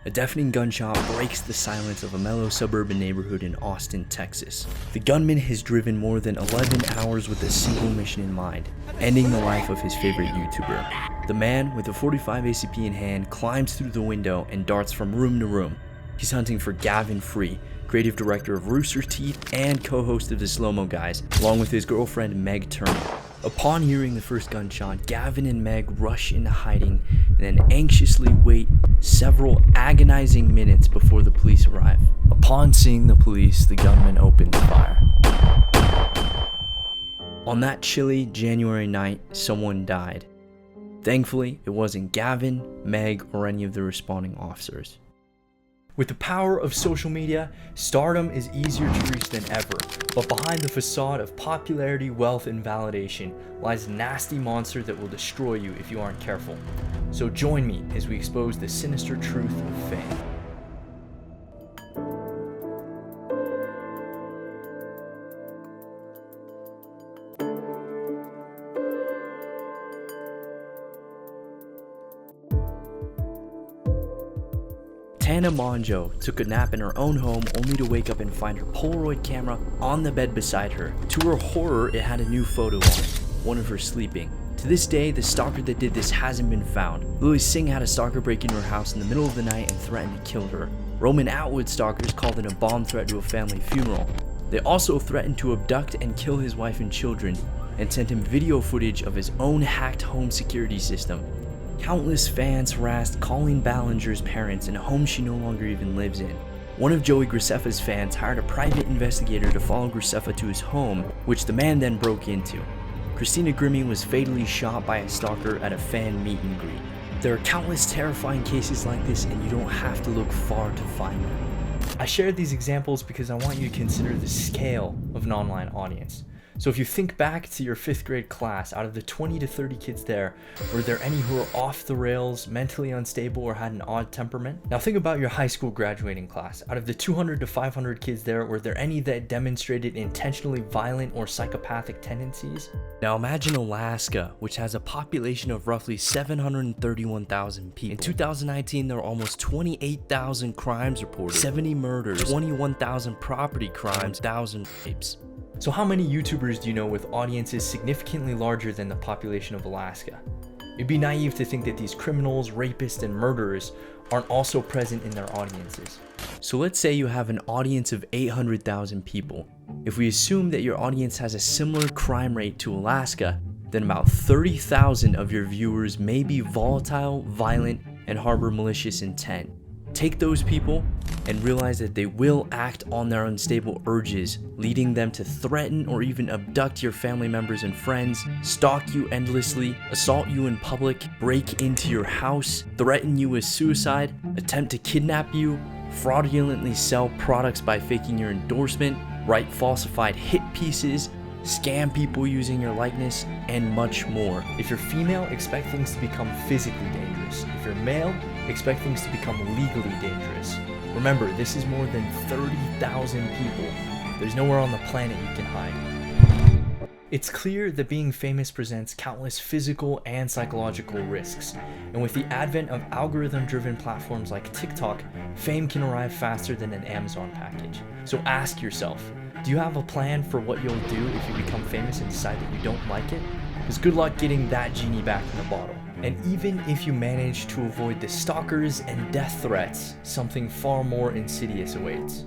A deafening gunshot breaks the silence of a mellow suburban neighborhood in Austin, Texas. The gunman has driven more than 11 hours with a single mission in mind, ending the life of his favorite YouTuber. The man, with a .45 ACP in hand, climbs through the window and darts from room to room. He's hunting for Gavin, creative director of Rooster Teeth and co-host of the Slow-Mo Guys, along with his girlfriend Meg Turner. Upon hearing the first gunshot, Gavin and Meg rush into hiding and then anxiously wait several agonizing minutes before the police arrive. Upon seeing the police, the gunman opens fire. On that chilly January night, someone died. Thankfully, it wasn't Gavin, Meg, or any of the responding officers. With the power of social media, stardom is easier to reach than ever, but behind the facade of popularity, wealth, and validation lies a nasty monster that will destroy you if you aren't careful. So join me as we expose the sinister truth of fame. Tana Mongeau took a nap in her own home only to wake up and find her Polaroid camera on the bed beside her. To her horror, it had a new photo on it, one of her sleeping. To this day, the stalker that did this hasn't been found. Lily Singh had a stalker break into her house in the middle of the night and threaten to kill her. Roman Atwood stalkers called in a bomb threat to a family funeral. They also threatened to abduct and kill his wife and children, and sent him video footage of his own hacked home security system. Countless fans harassed Colleen Ballinger's parents in a home she no longer even lives in. One of Joey Graceffa's fans hired a private investigator to follow Graceffa to his home, which the man then broke into. Christina Grimmie was fatally shot by a stalker at a fan meet and greet. There are countless terrifying cases like this, and you don't have to look far to find them. I shared these examples because I want you to consider the scale of an online audience. So if you think back to your 5th grade class, out of the 20 to 30 kids there, were there any who were off the rails, mentally unstable, or had an odd temperament? Now think about your high school graduating class. Out of the 200 to 500 kids there, were there any that demonstrated intentionally violent or psychopathic tendencies? Now imagine Alaska, which has a population of roughly 731,000 people. In 2019, there were almost 28,000 crimes reported, 70 murders, 21,000 property crimes, 1,000 rapes. So how many YouTubers do you know with audiences significantly larger than the population of Alaska? It'd be naive to think that these criminals, rapists, and murderers aren't also present in their audiences. So let's say you have an audience of 800,000 people. If we assume that your audience has a similar crime rate to Alaska, then about 30,000 of your viewers may be volatile, violent, and harbor malicious intent. Take those people and realize that they will act on their unstable urges, leading them to threaten or even abduct your family members and friends, stalk you endlessly, assault you in public, break into your house, threaten you with suicide, attempt to kidnap you, fraudulently sell products by faking your endorsement, write falsified hit pieces, scam people using your likeness, and much more. If you're female, expect things to become physically dangerous. If you're male, expect things to become legally dangerous. Remember, this is more than 30,000 people. There's nowhere on the planet you can hide. It's clear that being famous presents countless physical and psychological risks, and with the advent of algorithm-driven platforms like TikTok, fame can arrive faster than an Amazon package. So ask yourself, do you have a plan for what you'll do if you become famous and decide that you don't like it? Because good luck getting that genie back in the bottle. And even if you manage to avoid the stalkers and death threats, something far more insidious awaits.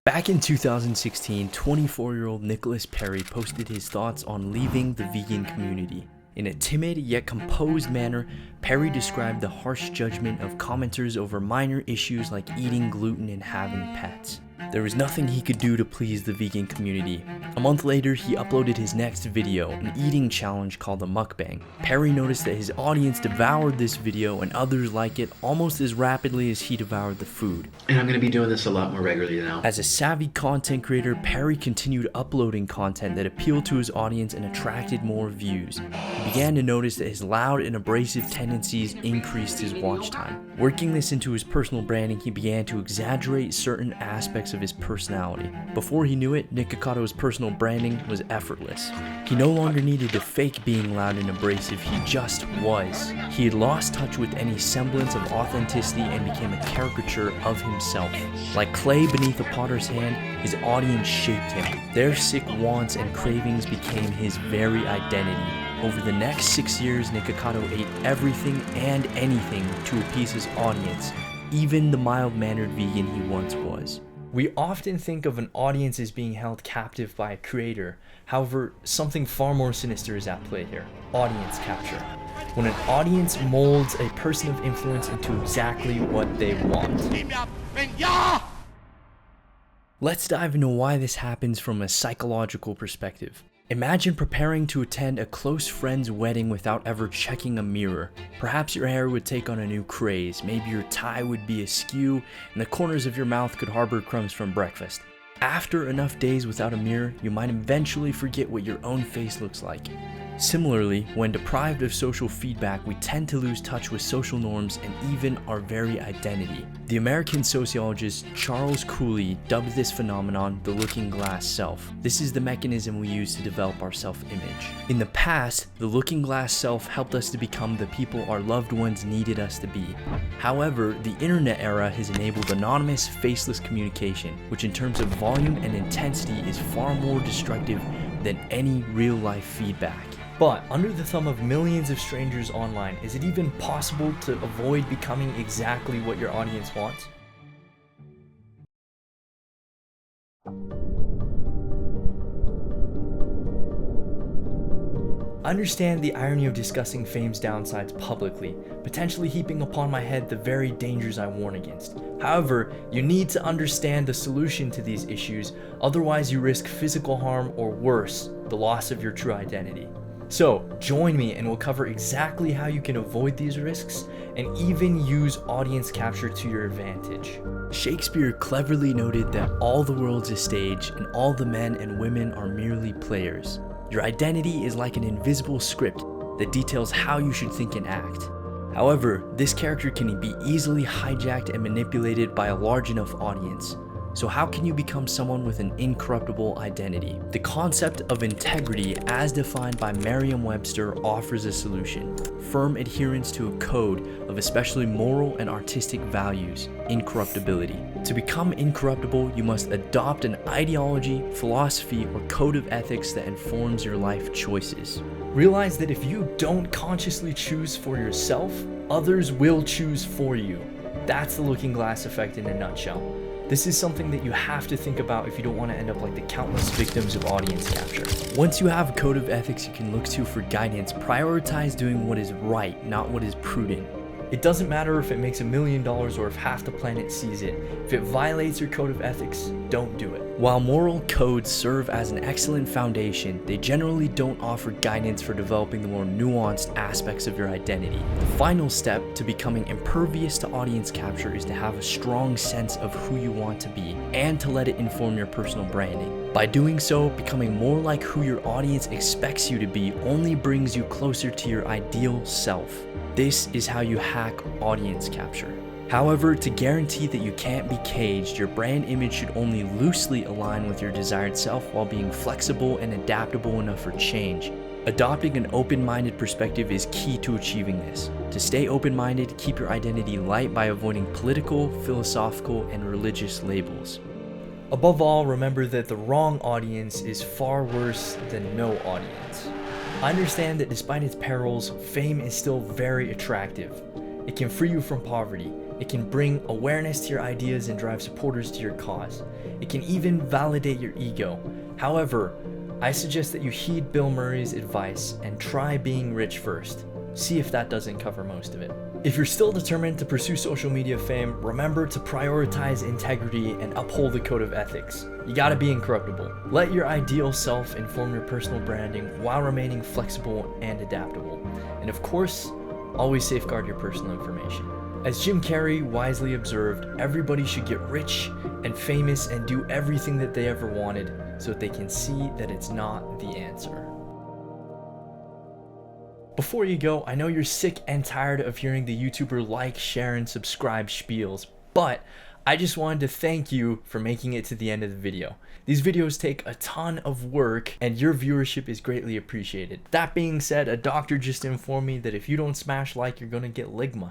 Back in 2016, 24-year-old Nicholas Perry posted his thoughts on leaving the vegan community. In a timid yet composed manner, Perry described the harsh judgment of commenters over minor issues like eating gluten and having pets. There was nothing he could do to please the vegan community. A month later, he uploaded his next video, an eating challenge called a mukbang. Perry noticed that his audience devoured this video and others like it almost as rapidly as he devoured the food. And I'm going to be doing this a lot more regularly now. As a savvy content creator, Perry continued uploading content that appealed to his audience and attracted more views. He began to notice that his loud and abrasive tendencies increased his watch time. Working this into his personal branding, he began to exaggerate certain aspects aspects of his personality. Before he knew it, Nikocato's personal branding was effortless. He no longer needed to fake being loud and abrasive, he just was. He had lost touch with any semblance of authenticity and became a caricature of himself. Like clay beneath a potter's hand, his audience shaped him. Their sick wants and cravings became his very identity. Over the next 6 years, Nikokato ate everything and anything to appease his audience, even the mild-mannered vegan he once was. We often think of an audience as being held captive by a creator. However, something far more sinister is at play here: audience capture. When an audience molds a person of influence into exactly what they want. Let's dive into why this happens from a psychological perspective. Imagine preparing to attend a close friend's wedding without ever checking a mirror. Perhaps your hair would take on a new craze, maybe your tie would be askew, and the corners of your mouth could harbor crumbs from breakfast. After enough days without a mirror, you might eventually forget what your own face looks like. Similarly, when deprived of social feedback, we tend to lose touch with social norms and even our very identity. The American sociologist Charles Cooley dubbed this phenomenon the looking glass self. This is the mechanism we use to develop our self-image. In the past, the looking glass self helped us to become the people our loved ones needed us to be. However, the internet era has enabled anonymous, faceless communication, which in terms of volume and intensity is far more destructive than any real-life feedback. But under the thumb of millions of strangers online, is it even possible to avoid becoming exactly what your audience wants? I understand the irony of discussing fame's downsides publicly, potentially heaping upon my head the very dangers I warn against. However, you need to understand the solution to these issues, otherwise you risk physical harm or worse, the loss of your true identity. So, join me and we'll cover exactly how you can avoid these risks and even use audience capture to your advantage. Shakespeare cleverly noted that all the world's a stage and all the men and women are merely players. Your identity is like an invisible script that details how you should think and act. However, this character can be easily hijacked and manipulated by a large enough audience. So how can you become someone with an incorruptible identity? The concept of integrity, as defined by Merriam-Webster, offers a solution: firm adherence to a code of especially moral and artistic values, incorruptibility. To become incorruptible, you must adopt an ideology, philosophy, or code of ethics that informs your life choices. Realize that if you don't consciously choose for yourself, others will choose for you. That's the looking glass effect in a nutshell. This is something that you have to think about if you don't want to end up like the countless victims of audience capture. Once you have a code of ethics you can look to for guidance, prioritize doing what is right, not what is prudent. It doesn't matter if it makes $1 million or if half the planet sees it. If it violates your code of ethics, don't do it. While moral codes serve as an excellent foundation, they generally don't offer guidance for developing the more nuanced aspects of your identity. The final step to becoming impervious to audience capture is to have a strong sense of who you want to be and to let it inform your personal branding. By doing so, becoming more like who your audience expects you to be only brings you closer to your ideal self. This is how you hack audience capture. However, to guarantee that you can't be caged, your brand image should only loosely align with your desired self while being flexible and adaptable enough for change. Adopting an open-minded perspective is key to achieving this. To stay open-minded, keep your identity light by avoiding political, philosophical, and religious labels. Above all, remember that the wrong audience is far worse than no audience. I understand that despite its perils, fame is still very attractive. It can free you from poverty. It can bring awareness to your ideas and drive supporters to your cause. It can even validate your ego. However, I suggest that you heed Bill Murray's advice and try being rich first. See if that doesn't cover most of it. If you're still determined to pursue social media fame, remember to prioritize integrity and uphold the code of ethics. You gotta be incorruptible. Let your ideal self inform your personal branding while remaining flexible and adaptable. And of course, always safeguard your personal information. As Jim Carrey wisely observed, everybody should get rich and famous and do everything that they ever wanted so that they can see that it's not the answer. Before you go, I know you're sick and tired of hearing the YouTuber like, share, and subscribe spiels, but I just wanted to thank you for making it to the end of the video. These videos take a ton of work and your viewership is greatly appreciated. That being said, a doctor just informed me that if you don't smash like, you're gonna get ligma.